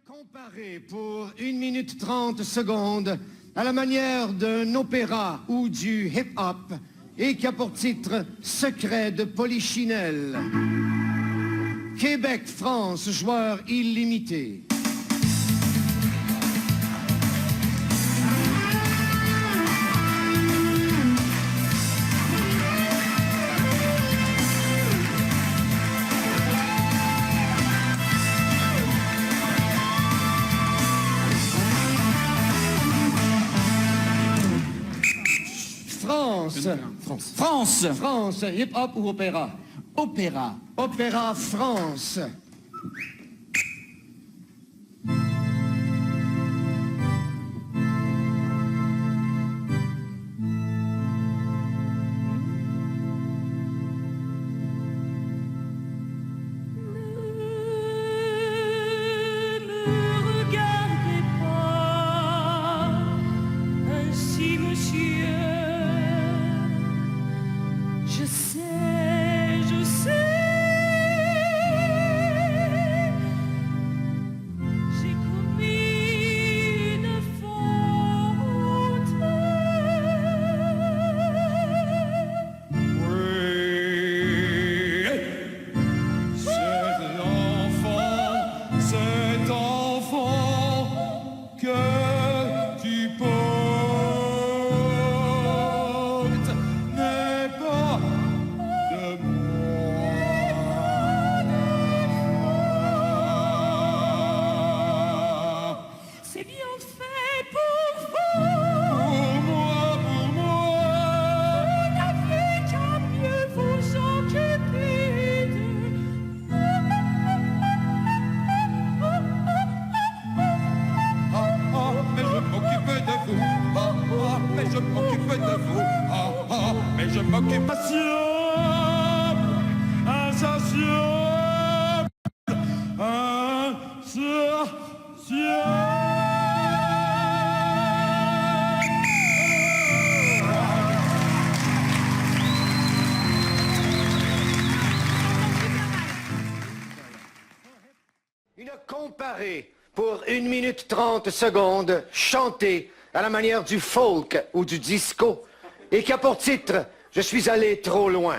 Comparé pour 1 minute 30 secondes à la manière d'un opéra ou du hip-hop et qui a pour titre Secret de Polichinelle. Québec, France, joueur illimité. France, hip-hop ou opéra? Opéra. Opéra France. Je m'occupe de vous, mais je m'occupe Une comparée pour 1 minute 30 secondes chantée à la manière du folk ou du disco et qui a pour titre « Je suis allé trop loin ».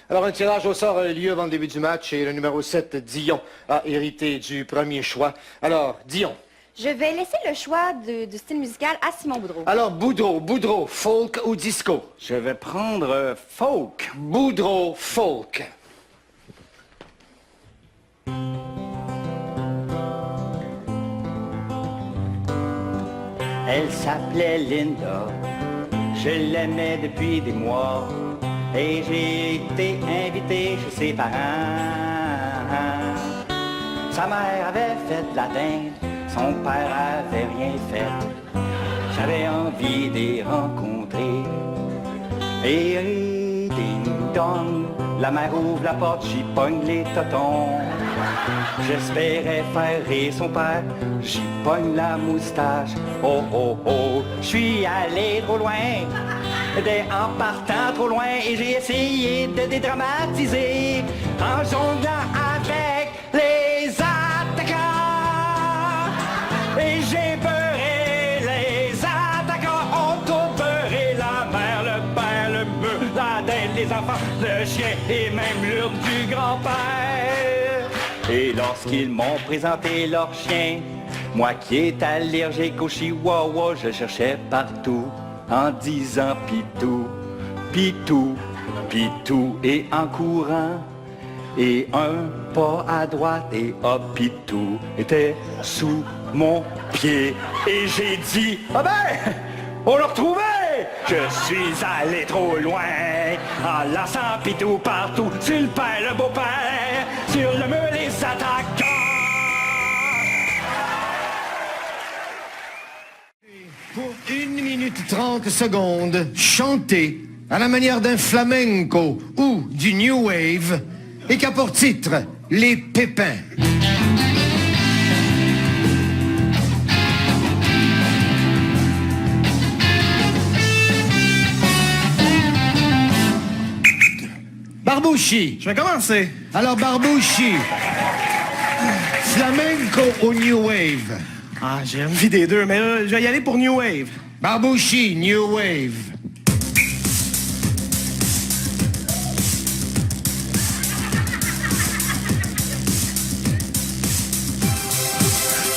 Alors, un tirage au sort a eu lieu avant le début du match et le numéro 7, Dion, a hérité du premier choix. Alors, Dion. Je vais laisser le choix du style musical à Simon Boudreau. Alors, Boudreau, folk ou disco? Je vais prendre folk. Boudreau, folk. Elle s'appelait Linda, je l'aimais depuis des mois et j'ai été invité chez ses parents. Sa mère avait fait de la dinde, son père avait rien fait. J'avais envie de les rencontrer et ding dong, la mère ouvre la porte, j'y pogne les totons. J'espérais faire rire son père, j'y pogne la moustache. Oh oh oh, je suis allé trop loin, en partant trop loin, et j'ai essayé de dédramatiser en jonglant avec les attaquants. Et j'ai beurré les attaquants, ont tout beurré, la mère, le père, le bœuf, la dinde, les enfants, le chien et même l'urne du grand-père. Et lorsqu'ils m'ont présenté leur chien, moi qui est allergique au chihuahua, je cherchais partout en disant pitou, pitou, pitou, et en courant. Et un pas à droite et hop, pitou était sous mon pied. Et j'ai dit, ah ben, on l'a retrouvé! Je suis allé trop loin, en lançant pitou partout, sur le père, le beau-père, sur le mur, les attaquants. Pour 1 minute 30 secondes, chanté à la manière d'un flamenco ou du new wave et qui a pour titre Les Pépins. Barbouchi. Je vais commencer. Alors, Barbouchi. Flamenco ou New Wave? Ah, j'ai envie des deux, mais là, je vais y aller pour New Wave. Barbouchi, New Wave.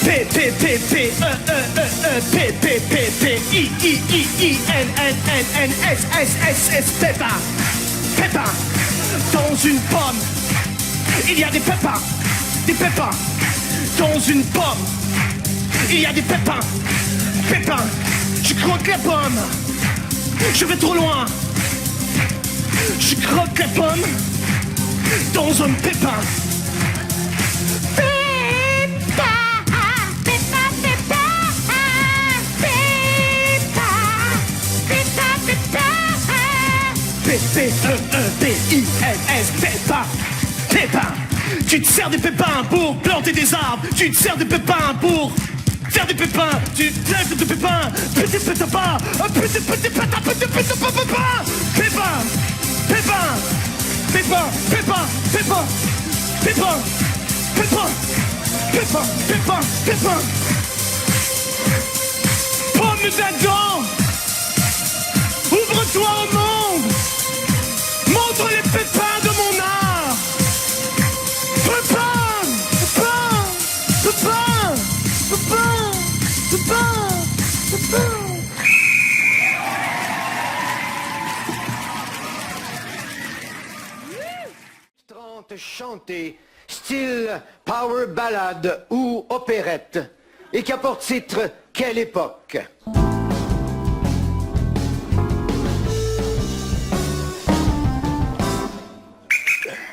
P P P P E E E E P P P P I I I I N N N N S S S S Pépin. Pépin. Dans une pomme, il y a des pépins. Des pépins. Dans une pomme, il y a des pépins. Pépins. Je croque les pommes. Je vais trop loin. Je croque les pommes dans un pépin. P-P-E-E-P-I-N-S, pépin, pépin. Tu te sers des pépins pour planter des arbres. Tu te sers des pépins pour faire des pépins. Tu te sers des pépins. Petit pétapin, petit pétapin, petit pétapin, pépin, pépin, pépin, pépin, pépin, pépin, pépin, pépin, pépin, pépin. Pomme d'Adam, ouvre-toi au monde. Montre les pépins de mon art. Pépins, pépins, pépins, pépins, pépins, pépins. 30 chantés, style power ballade ou opérette, et qui a pour titre Quelle époque?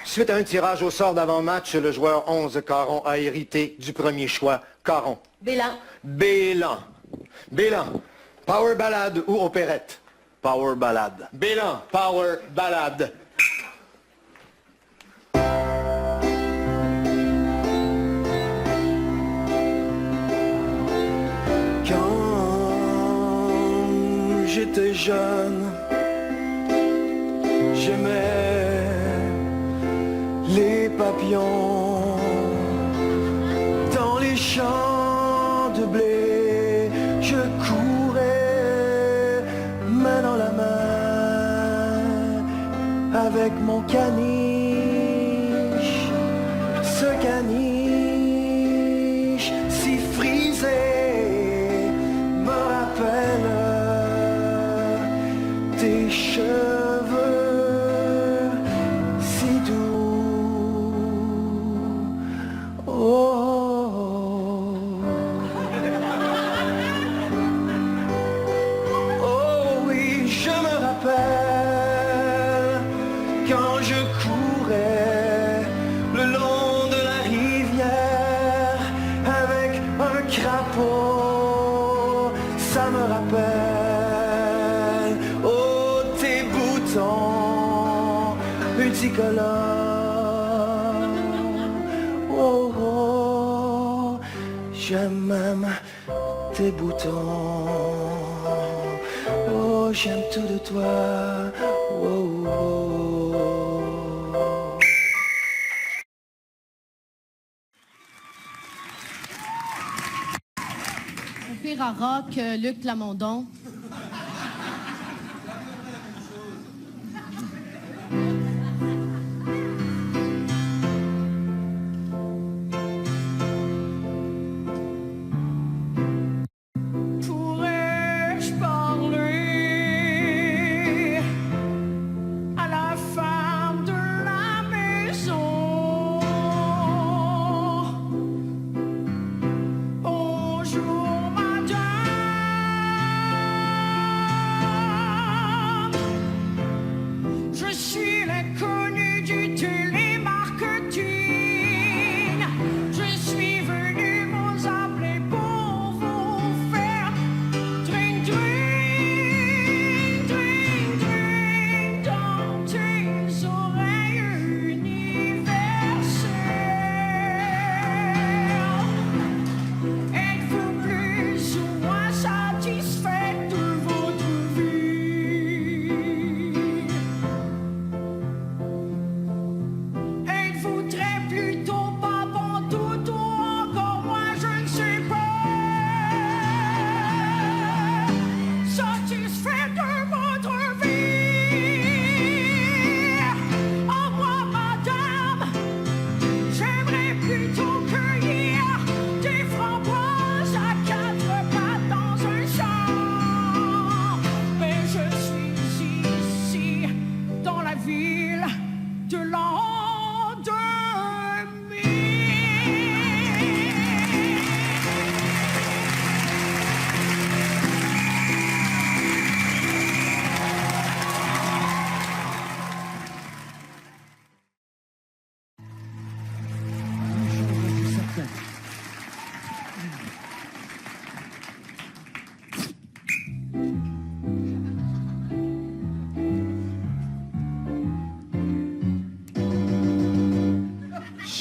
Suite à un tirage au sort d'avant-match, le joueur 11 Caron a hérité du premier choix. Caron. Bélan. Bélan. Bélan. Power ballade ou opérette? Power ballade. Bélan. Power ballade. Quand j'étais jeune, j'aimais les papillons dans les champs de blé. Je courais main dans la main avec mon caniche. Ce caniche si frisé me rappelle tes cheveux si doux. Oh, oh oui, je me rappelle quand je courais le long de la rivière avec un crapaud. Ça me rappelle, oh, tes boutons multicolores. Oh, oh, j'aime même tes boutons. Oh, j'aime tout de toi. Oh, oh. Pire à rock, Luc Lamondon. Pourrais-je parler à la femme de la maison? Bonjour madame,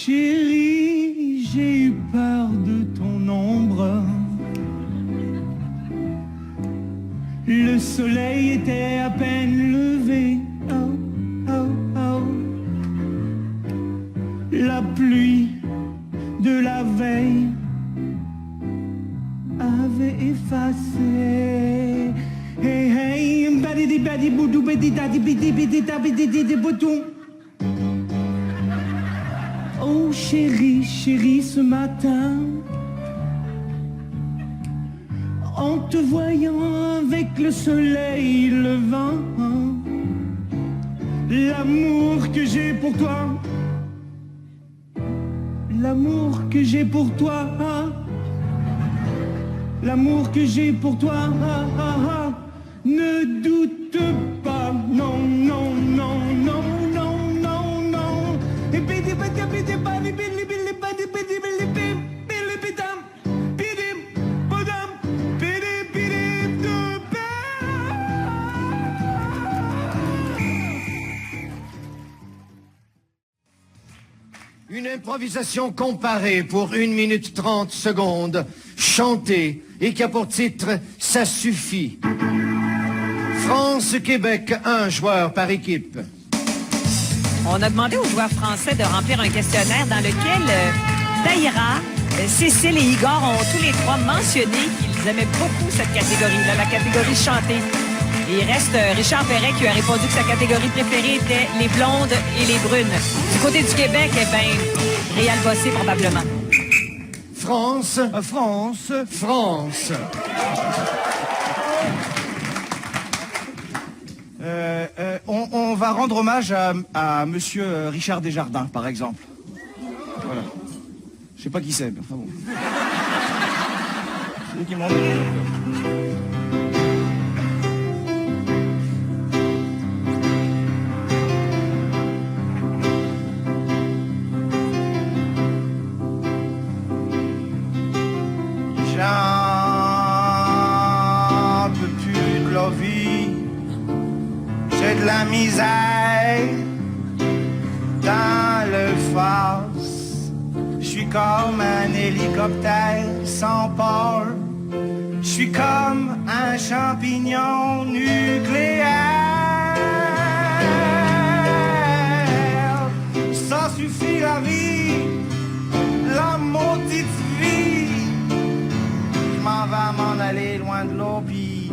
Chérie, j'ai eu peur de ton ombre. Le soleil était à peine levé. Oh, oh, oh. La pluie de la veille avait effacé. Hey, hey, badidi badi boudou badi dadi bidi bidi dabi didi boudou. Oh chérie, chérie, ce matin, en te voyant avec le soleil levant, l'amour que j'ai pour toi, l'amour que j'ai pour toi, l'amour que j'ai pour toi, ne doute pas, non, non, non, non, non, non, non. Et bidi bidi bidi bidi bidi bidi bidi bidi bidi bidi bidi bidam bidi bodam bidi bidi duba. Une improvisation comparée pour 1 minute 30 secondes, chantée et qui a pour titre « Ça suffit ». France-Québec, 1 joueur par équipe. On a demandé aux joueurs français de remplir un questionnaire dans lequel Daïra, Cécile et Igor ont tous les 3 mentionné qu'ils aimaient beaucoup cette catégorie-là, la catégorie chantée. Et il reste Richard Perret qui a répondu que sa catégorie préférée était les blondes et les brunes. Du côté du Québec, eh bien, Réal Bossé probablement. France. France. France. On va rendre hommage à monsieur Richard Desjardins, par exemple. Voilà. Je sais pas qui c'est, mais enfin bon. C'est lui qui m'en dit. J'en peux plus de la vie. J'ai de la misère dans le face. Je suis comme un hélicoptère sans port. Je suis comme un champignon nucléaire. Ça suffit la vie, la maudite vie. Je m'en vais m'en aller loin de l'eau, puis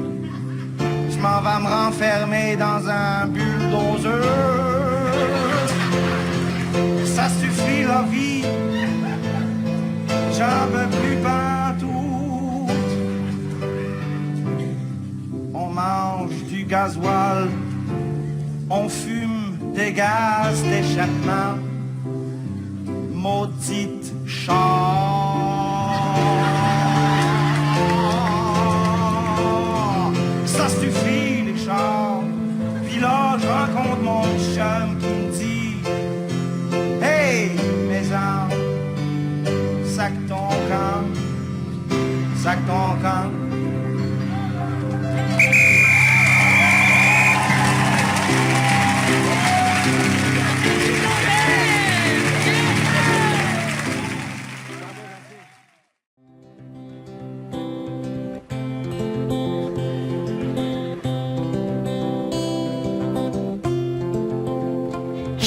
je m'en vais me renfermer dans un bulldozer. Ça suffit la vie, j'en veux plus partout. On mange du gasoil, on fume des gaz d'échappement. Maudite char. Ça suffit les chars. Puis là je rencontre mon chum qui me dit: hey maison, sac ton camp, sac ton camp.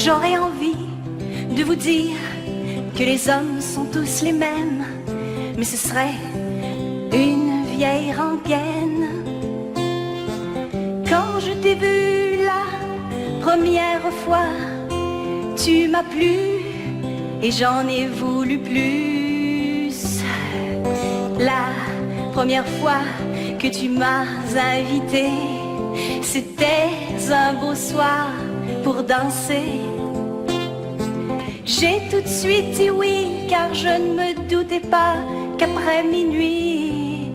J'aurais envie de vous dire que les hommes sont tous les mêmes, mais ce serait une vieille rengaine. Quand je t'ai vu la première fois, tu m'as plu et j'en ai voulu plus. La première fois que tu m'as invité, c'était un beau soir pour danser. J'ai tout de suite dit oui, car je ne me doutais pas qu'après minuit,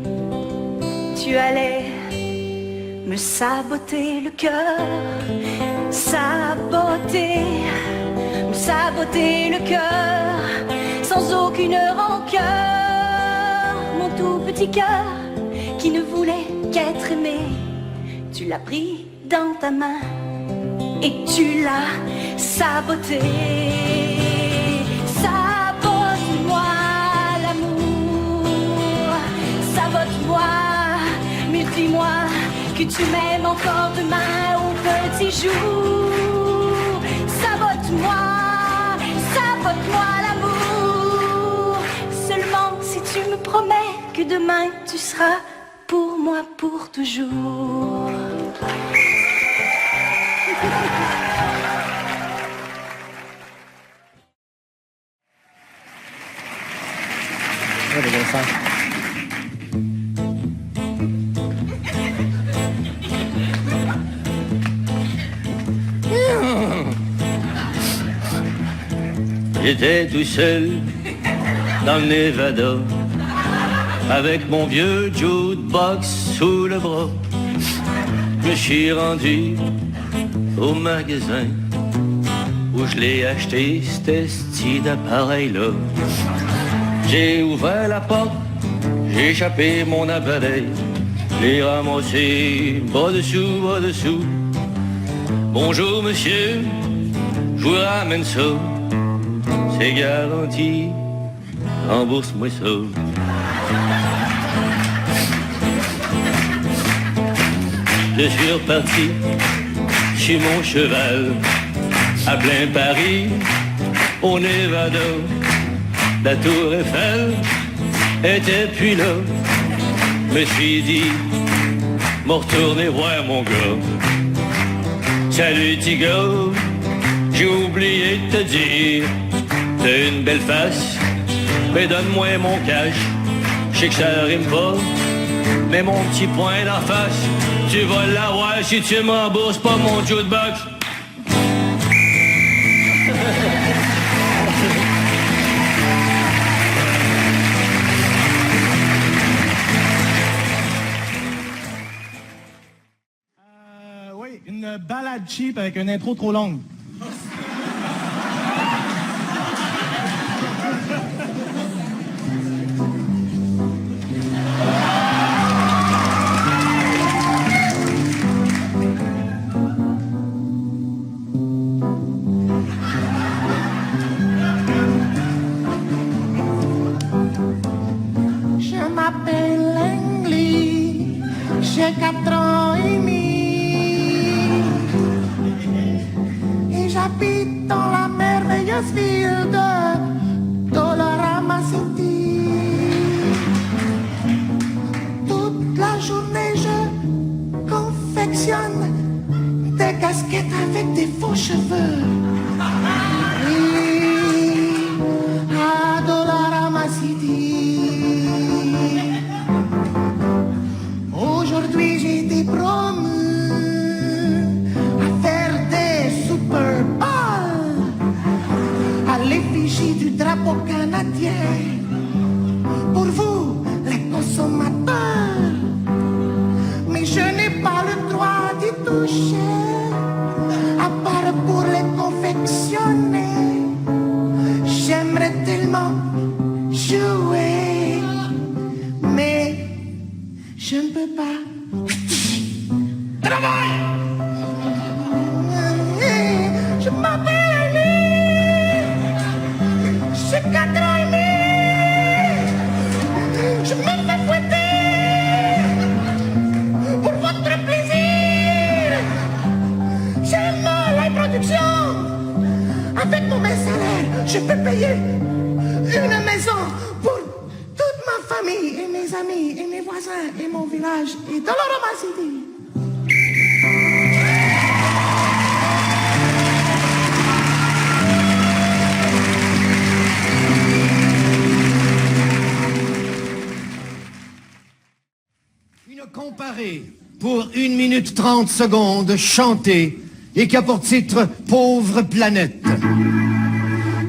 tu allais me saboter le cœur. Saboter, me saboter le cœur, sans aucune rancœur. Mon tout petit cœur, qui ne voulait qu'être aimé, tu l'as pris dans ta main et tu l'as saboté. dis-moi que tu m'aimes encore demain au petit jour. Sabote-moi l'amour. Seulement si tu me promets que demain tu seras pour moi pour toujours. J'étais tout seul dans le Nevada avec mon vieux jukebox sous le bras. Je suis rendu au magasin où je l'ai acheté, cet esti d'appareil-là. J'ai ouvert la porte, j'ai échappé mon appareil, l'ai ramassé bas dessous. Bonjour monsieur, je vous ramène ça, c'est garanti, rembourse-moi ça. Je suis reparti sur mon cheval, à plein Paris, au Nevada. La tour Eiffel était puis là. Me suis dit, m'en retourner voir mon gars. Salut petit gars, j'ai oublié de te dire, t'as une belle face, mais donne-moi mon cash. Je sais que ça rime pas, mais mon petit poing d'en face, tu vas l'avoir si tu me rembourses pas mon jukebox. Oui, une balade cheap avec une intro trop longue. Je m'appelle Langley, j'ai 4 ans et demi et j'habite dans la merveilleuse ville de Dollarama City. Toute la journée je confectionne des casquettes avec des faux cheveux. Oui, à Dollarama City. Aujourd'hui j'ai été promu à faire des Super Bowls à l'effigie du drapeau canadien pour vous les consommateurs. Mais je n'ai pas le droit d'y toucher à part pour les confectionner. J'aimerais tellement jouer, mais je ne peux pas. Travail! Je m'appelle Annie, j'ai 4 ans et demi, je me fais fouetter pour votre plaisir. J'aime la production. Avec mon salaire, je peux payer une maison pour toute ma famille et mes amis et mes voisins et mon village et Dollarama City. Une comparée pour 1 minute 30 secondes chantée et qui a pour titre Pauvre planète.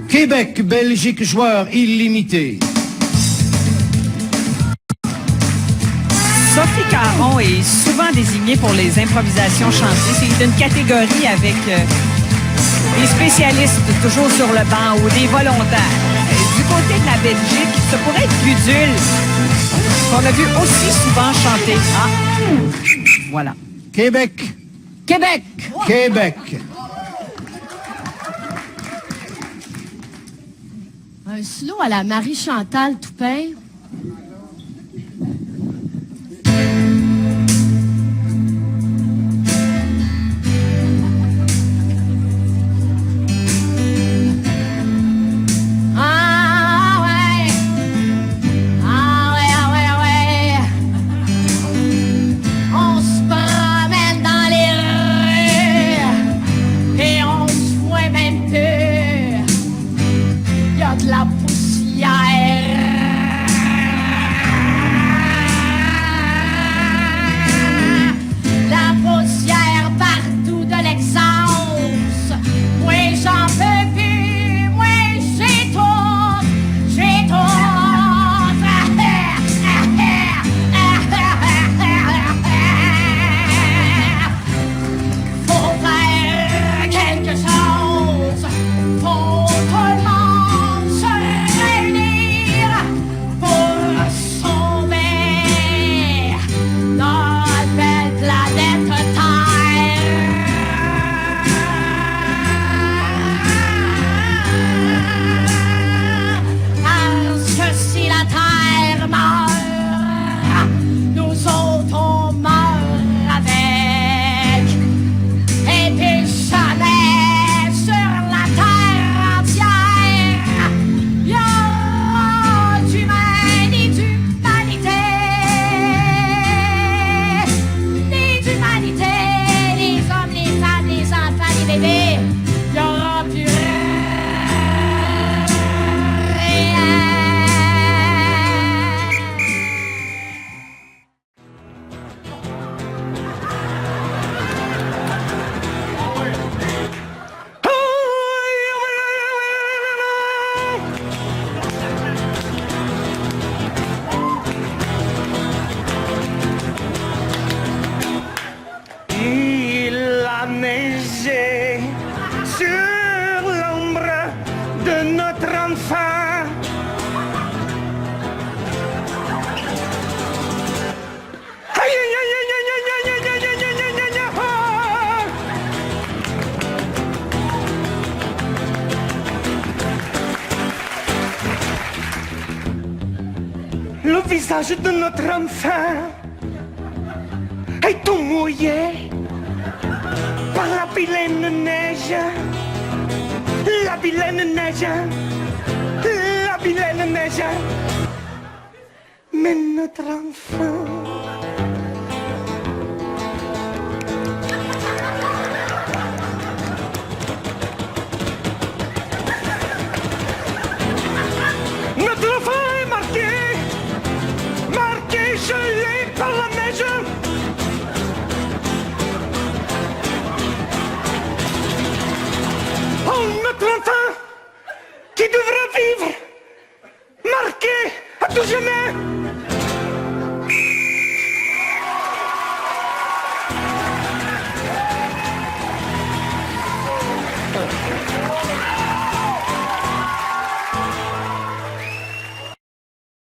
Québec, Belgique, joueur illimité. Sophie Caron est souvent désignée pour les improvisations chantées. C'est une catégorie avec des spécialistes toujours sur le banc ou des volontaires. Du côté de la Belgique, ça pourrait être Gudule, qu'on a vu aussi souvent chanter. Ah, voilà. Québec. Québec. Québec. Un slow à la Marie-Chantal Toupin. enfant. Aïe, aïe, aïe, aïe, aïe, aïe, aïe, aïe, aïe, aïe, aïe, aïe, aïe, ah. Le visage de notre enfant est tout mouillé par la vilaine neige. La vilaine neige, la vilaine neige. Mais notre enfant est marqué, gelé par la neige. Oh, notre enfant qui devra vivre marqué à tout jamais